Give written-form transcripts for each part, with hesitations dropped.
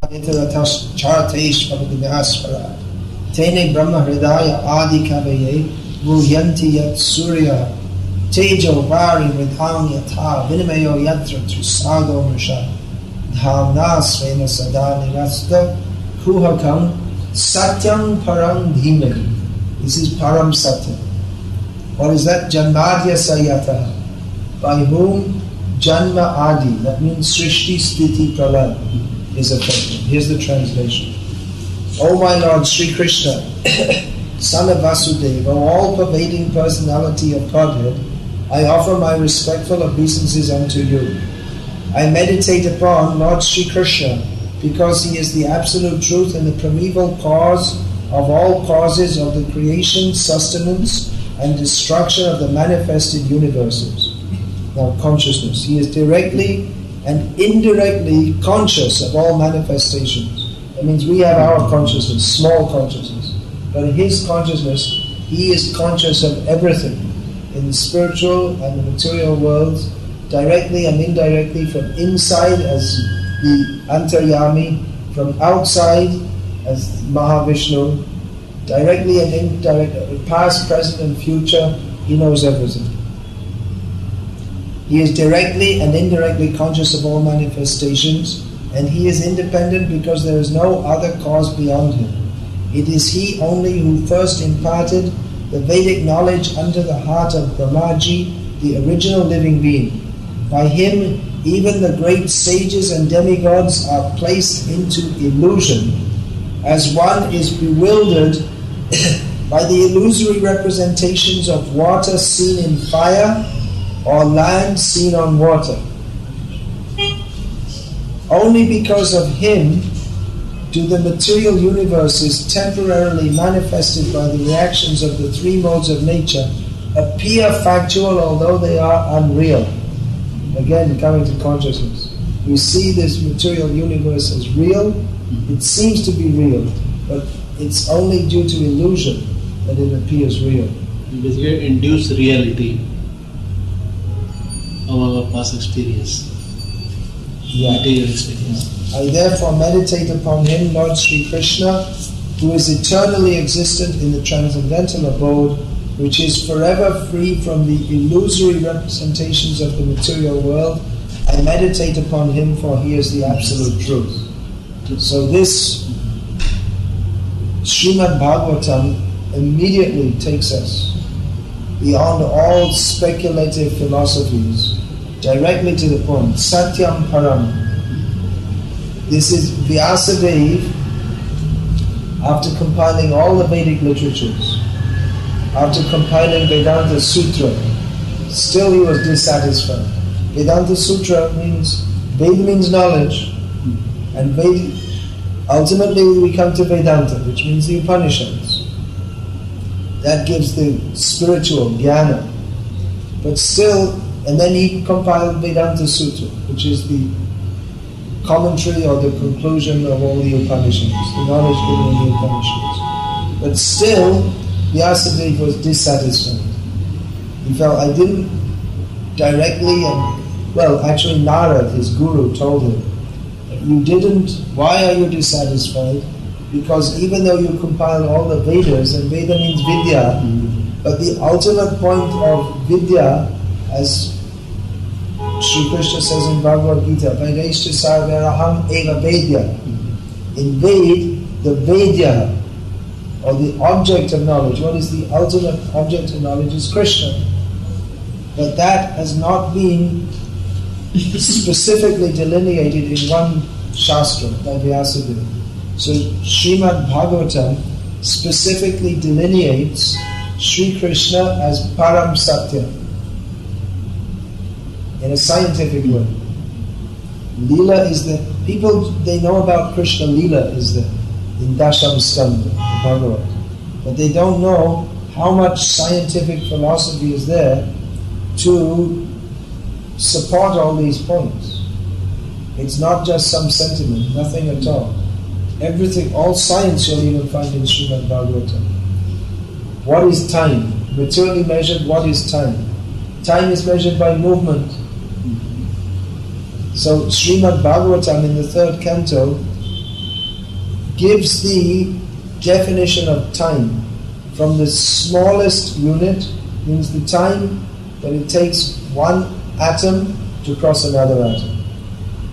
Tene Brahma Hridaya Adi Kavaye Ruhyanti Yat Surya Tejo Vari Vidham Yatha Vinimayo Yatra Trisado Mrisha Dhamna Svena Sada Nirasta Kuhakam Satyam Param Dhimani. This is Param Satyam. What is that? Janmadya Sayata. By whom Janma Adi, that means Srishti Sthiti Pralaya, is affected. Here's the translation. O my Lord Sri Krishna, son of Vasudeva, all-pervading personality of Godhead, I offer my respectful obeisances unto you. I meditate upon Lord Sri Krishna because he is the absolute truth and the primeval cause of all causes of the creation, sustenance, and destruction of the manifested universes. Now, consciousness. He is directly and indirectly conscious of all manifestations. That means we have our consciousness, small consciousness. But his consciousness, he is conscious of everything in the spiritual and the material worlds, directly and indirectly, from inside as the Antaryami, from outside as Mahavishnu, directly and indirectly, past, present and future, he knows everything. He is directly and indirectly conscious of all manifestations, and he is independent because there is no other cause beyond him. It is he only who first imparted the Vedic knowledge unto the heart of Brahmaji, the original living being. By him, even the great sages and demigods are placed into illusion, as one is bewildered by the illusory representations of water seen in fire or land seen on water. Only because of him do the material universes temporarily manifested by the reactions of the three modes of nature appear factual although they are unreal. Again, coming to consciousness. We see this material universe as real. It seems to be real, but it's only due to illusion that it appears real. Basically, induce reality of our past experience. Material experience. I therefore meditate upon him, Lord Sri Krishna, who is eternally existent in the transcendental abode, which is forever free from the illusory representations of the material world. I meditate upon him, for he is the absolute truth. So this Srimad Bhagavatam immediately takes us beyond all speculative philosophies, directly to the point. Satyam Param. This is Vyasadeva, after compiling all the Vedic literatures, after compiling Vedanta Sutra, still he was dissatisfied. Vedanta Sutra means, Veda means knowledge, and Veda, ultimately we come to Vedanta, which means the Upanishads. That gives the spiritual jnana. But still, and then he compiled Vedanta Sutra, which is the commentary or the conclusion of all the Upanishads, the knowledge given in the Upanishads. But still, Vyasadeva was dissatisfied. He felt, I didn't directly, actually Narad, his guru, told him, you didn't, why are you dissatisfied? Because even though you compiled all the Vedas, and Veda means Vidya, but the ultimate point of Vidya, as Sri Krishna says in Bhagavad Gita, Vedeshta sarvaraham eva Vedya. In Ved, the Vedya, or the object of knowledge, what is the ultimate object of knowledge is Krishna. But that has not been specifically delineated in one Shastra by Vyasadeva. So Srimad Bhagavatam specifically delineates Sri Krishna as Param Satya in a scientific way. Leela is the, people, they know about Krishna Leela is the, in Dasham Skanda, the Bhagavad. But they don't know how much scientific philosophy is there to support all these points. It's not just some sentiment, nothing at all. Everything, all science you'll even find in Srimad Bhagavatam. What is time? Materially measured, what is time? Time is measured by movement. So Srimad Bhagavatam in the third canto gives the definition of time from the smallest unit, means the time that it takes one atom to cross another atom.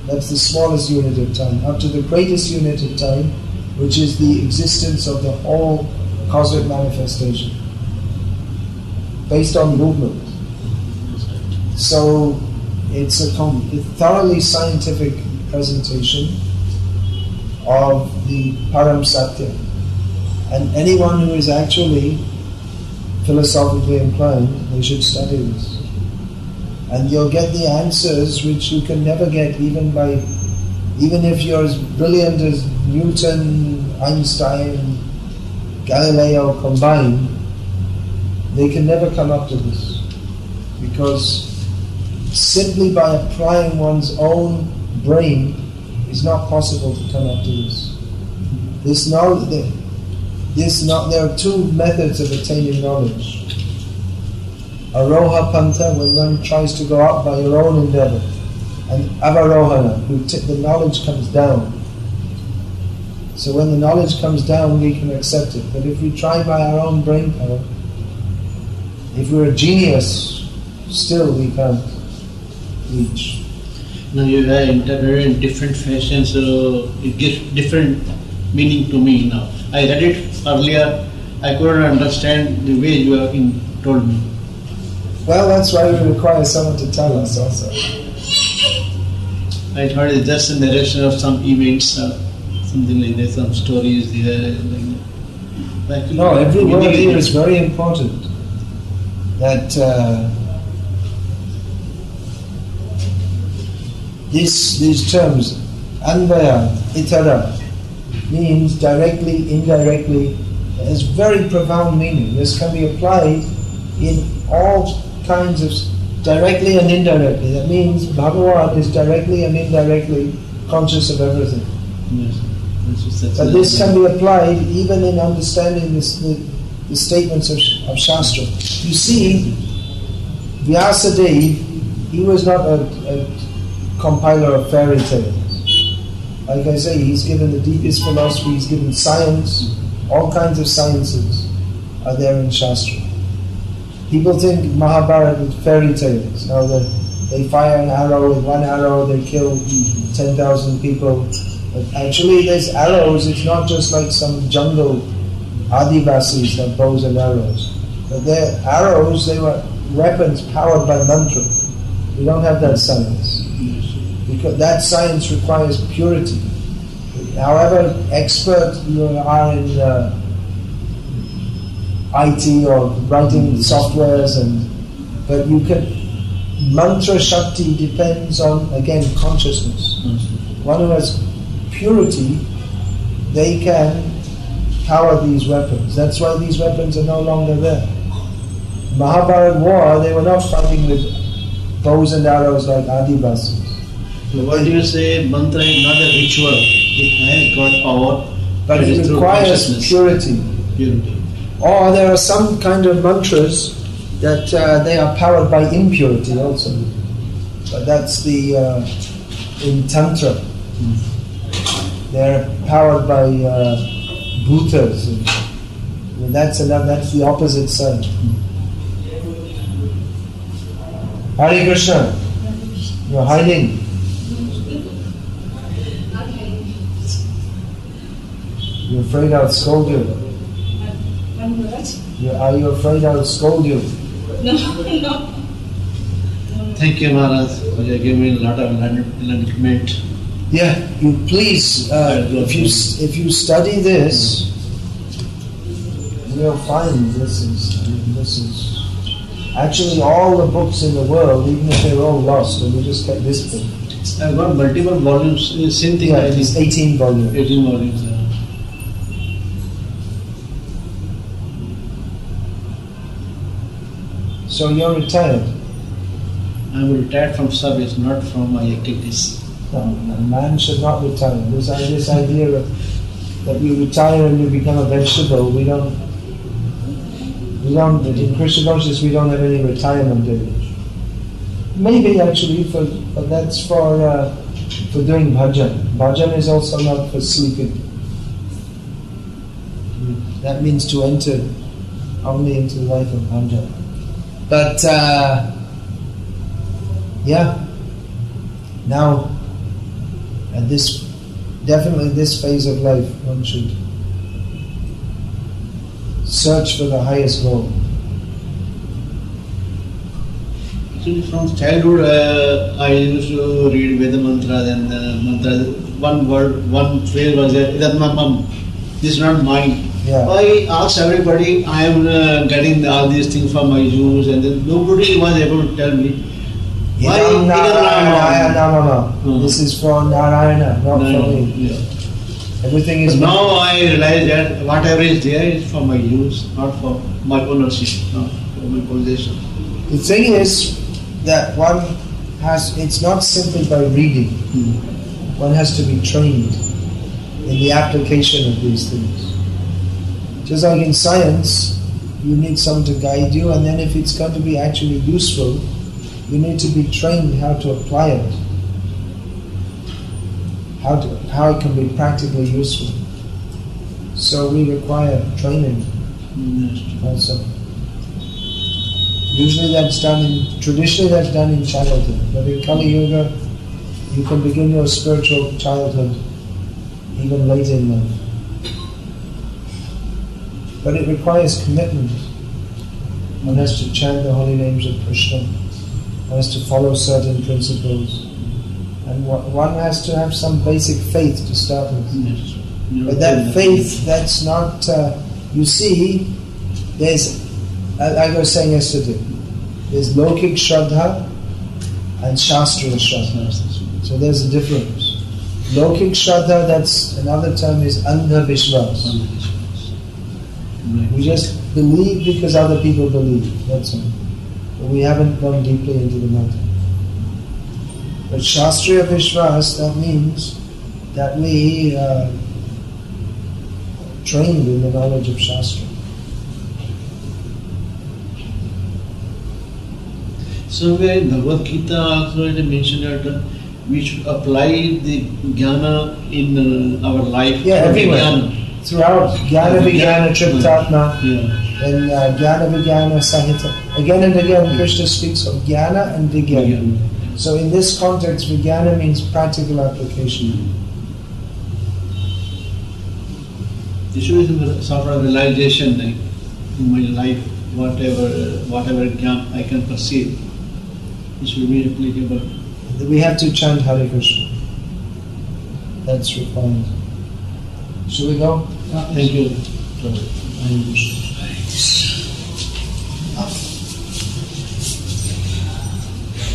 That's the smallest unit of time, up to the greatest unit of time, which is the existence of the whole cosmic manifestation, based on movement. So it's a thoroughly scientific presentation of the Param Satya. And anyone who is actually philosophically inclined, they should study this. And you'll get the answers which you can never get even if you're as brilliant as Newton, Einstein, Galileo combined, they can never come up to this. Because simply by applying one's own brain, it's not possible to come up to this. There are two methods of attaining knowledge. Aroha Pantha, when one tries to go up by your own endeavor, and Avarohana, the knowledge comes down. So when the knowledge comes down, we can accept it. But if we try by our own brain power, if we're a genius, still we can't reach. Now you have interpreted in different fashions, so it gives different meaning to me now. I read it earlier, I couldn't understand the way you have told me. Well, that's why we require someone to tell us also. I thought it's just a narration of some events, something like that, some stories there. Like no, every word here is very important. That these terms, Anvaya, Itara, means directly, indirectly, has very profound meaning. This can be applied in all kinds of, directly and indirectly. That means Bhagavan is directly and indirectly conscious of everything. Yes. But this can be applied even in understanding the statements of Shastra. You see, Vyasadeva, he was not a compiler of fairy tales. Like I say, he's given the deepest philosophy, he's given science, all kinds of sciences are there in Shastra. People think Mahabharata is fairy tales. Now they fire an arrow, with one arrow they kill 10,000 people. But actually there's arrows, it's not just like some jungle Adivasis have bows and arrows. But they're arrows, they were weapons powered by mantra. We don't have that science. Because that science requires purity. However expert you are in IT or writing softwares, but you can, mantra shakti depends on, again, consciousness. One who has purity, they can power these weapons. That's why these weapons are no longer there. Mahabharata war, they were not fighting with bows and arrows like Adivasis. So why do you say mantra is not a ritual? It has got power, but it requires purity. Or there are some kind of mantras that they are powered by impurity also. But that's the in Tantra. They're powered by bhutas. And that's the opposite side. Hare Krishna. You're hiding. You're afraid I'll scold you. Are you afraid I'll scold you? No. Thank you, Maharaj, for giving me a lot of enlightenment. Yeah, you please, if you study this, you'll find this is actually all the books in the world, even if they're all lost, and we just get this book. I've got multiple volumes, same thing. Yeah, it's 18 volumes. 18 volumes, yeah. So you're retired? I'm retired from service, not from my activities. No, a man should not retire. This idea that you retire and you become a vegetable, we don't, in Krishna consciousness we don't have any retirement age. Maybe actually, but that's for doing bhajan. Bhajan is also not for sleeping. That means to enter only into the life of Bhanja. But now at definitely this phase of life, one should search for the highest goal. Actually, from childhood, I used to read Veda mantras and mantras. One word, one phrase was there. That's my mom. This is not mine. Yeah. I asked everybody. I am getting all these things from my Jews, and then nobody was able to tell me. Why? Idam Narayana Namama. Hmm. This is for Narayana, not for me. Yeah. Everything is But now I realize that whatever is there is for my use, not for my ownership, not for my possession. The thing is that it's not simply by reading. One has to be trained in the application of these things. Just like in science, you need someone to guide you, and then if it's going to be actually useful, you need to be trained how to apply it, how it can be practically useful. So we require training also. Traditionally that's done in childhood, but in Kali Yuga, you can begin your spiritual childhood even late in life. But it requires commitment. One has to chant the holy names of Krishna. One has to follow certain principles. And one has to have some basic faith to start with. Yes. But that faith, that's not, you see, there's, I was saying yesterday, there's Lokik Shraddha and Shastriya Shraddha. So there's a difference. Lokik Shraddha, that's another term, is Andha Vishwas. We just believe because other people believe, that's all. But we haven't gone deeply into the matter. But Shastriya Vishwas, that means that we are trained in the knowledge of Shastra. Somewhere in Bhagavad Gita also it is mentioned that we should apply the jnana in our life. Yeah, everywhere. Jnana. Throughout Jnana Vijnana Triptatma and Jnana Vijnana Sahita. Again and again Krishna speaks of Jnana and Vijnana. So in this context, Vijnana means practical application. This is a sort of realization like, in my life, whatever jnana I can perceive, it should be applicable. We have to chant Hare Krishna. That's required. Should we go? Thank you.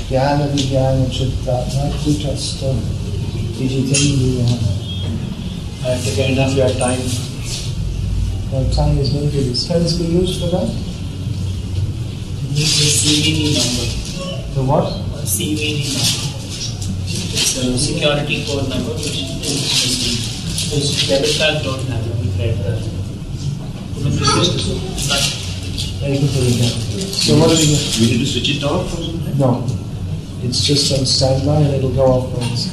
Jnana Vijnana Triptatma Kutastha Vijitendriya. I take enough your time. Our time is limited. Is funds be used for that? You need the CVV number. The what? CVV number. It's a security code number which debit cards don't have it, credit card. Yeah, you can put it down. So what do we get? We need to switch it off or something? No. It's just on standby and it'll go off when it's